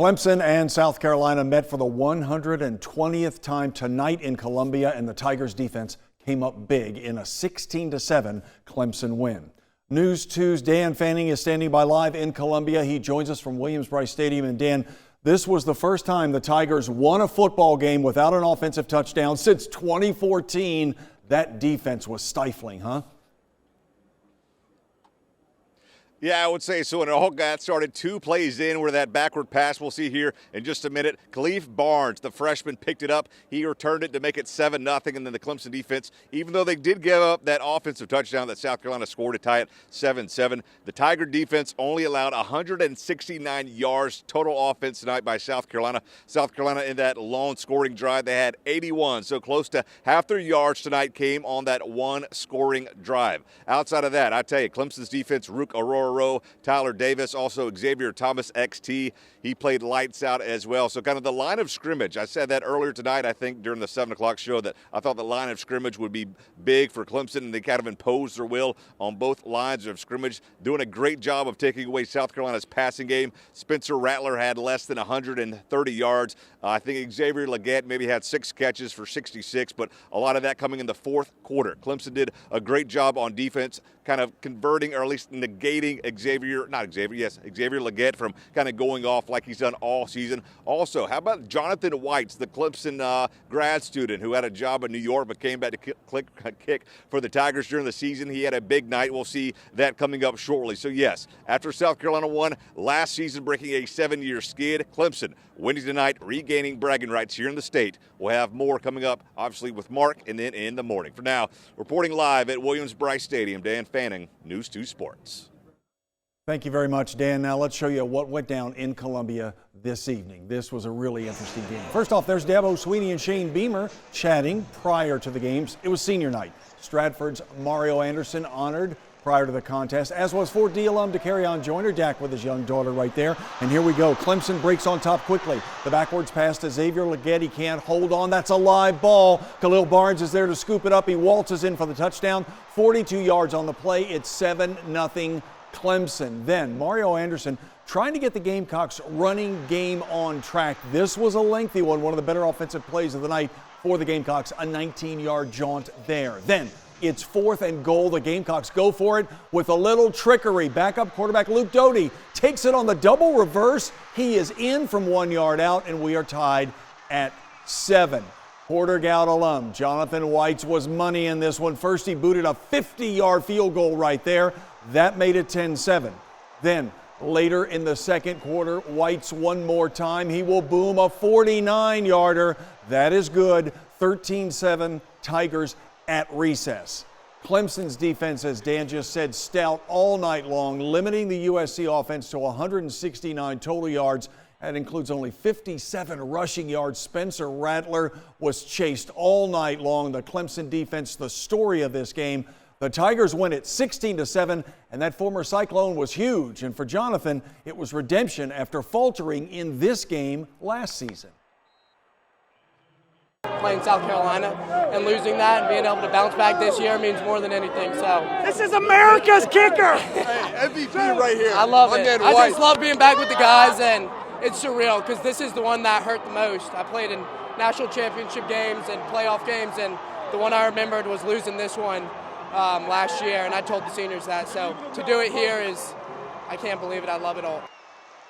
Clemson and South Carolina met for the 120th time tonight in Columbia, and the Tigers defense came up big in a 16-7 Clemson win. News 2's Dan Fanning is standing by live in Columbia. He joins us from Williams-Brice Stadium. And Dan, this was the first time the Tigers won a football game without an offensive touchdown since 2014. That defense was stifling, huh? Yeah, I would say so. And it all got started 2 plays in where that backward pass we'll see here in just a minute. Khalif Barnes, the freshman, picked it up. He returned it to make it 7-0. And then the Clemson defense, even though they did give up that offensive touchdown that South Carolina scored to tie it 7-7, the Tiger defense only allowed 169 yards total offense tonight by South Carolina. South Carolina in that lone scoring drive, they had 81. So close to half their yards tonight came on that one scoring drive. Outside of that, I tell you, Clemson's defense, Rook Aurora, Tyler Davis, also Xavier Thomas, XT. He played lights out as well. So kind of the line of scrimmage, I said that earlier tonight, I think during the 7 o'clock show, that I thought the line of scrimmage would be big for Clemson, and they kind of imposed their will on both lines of scrimmage, doing a great job of taking away South Carolina's passing game. Spencer Rattler had less than 130 yards. I think Xavier Legette maybe had 6 catches for 66, but a lot of that coming in the fourth quarter. Clemson did a great job on defense, kind of converting, or at least negating Xavier Legette from kind of going off like he's done all season. Also, how about Jonathan Weitz, the Clemson grad student who had a job in New York but came back to kick for the Tigers during the season? He had a big night. We'll see that coming up shortly. So yes, after South Carolina won last season, breaking a 7-year skid, Clemson winning tonight, regaining bragging rights here in the state. We'll have more coming up, obviously, with Mark and then in the morning. For now, reporting live at Williams-Brice Stadium, Dan Fanning, News 2 Sports. Thank you very much, Dan. Now let's show you what went down in Columbia this evening. This was a really interesting game. First off, there's Dabo Sweeney and Shane Beamer chatting prior to the games. It was senior night. Stratford's Mario Anderson honored prior to the contest, as was 4D alum DeCarrion Joyner, Dak with his young daughter right there. And here we go. Clemson breaks on top quickly. The backwards pass to Xavier Legette. He can't hold on. That's a live ball. Khalil Barnes is there to scoop it up. He waltzes in for the touchdown. 42 yards on the play. It's 7-0 Clemson. Then Mario Anderson trying to get the Gamecocks running game on track. This was a lengthy one of the better offensive plays of the night for the Gamecocks, a 19-yard jaunt there. Then it's 4th and goal. The Gamecocks go for it with a little trickery. Backup quarterback Luke Doty takes it on the double reverse. He is in from 1 yard out, and we are tied at 7. Porter-Gaud alum Jonathan Weitz was money in this one. First, he booted a 50-yard field goal right there. That made it 10-7. Then later in the second quarter, Weitz one more time. He will boom a 49-yarder. That is good. 13-7 Tigers at recess. Clemson's defense, as Dan just said, stout all night long, limiting the USC offense to 169 total yards. That includes only 57 rushing yards. Spencer Rattler was chased all night long. The Clemson defense, the story of this game. The Tigers win it 16-7, and that former Cyclone was huge. And for Jonathan, it was redemption after faltering in this game last season. Playing South Carolina and losing that and being able to bounce back this year means more than anything. So this is America's kicker. Hey, MVP right here. I love it. I just love being back with the guys, and it's surreal because this is the one that hurt the most. I played in national championship games and playoff games, and the one I remembered was losing this one last year, and I told the seniors that. So to do it here is, I can't believe it. I love it all.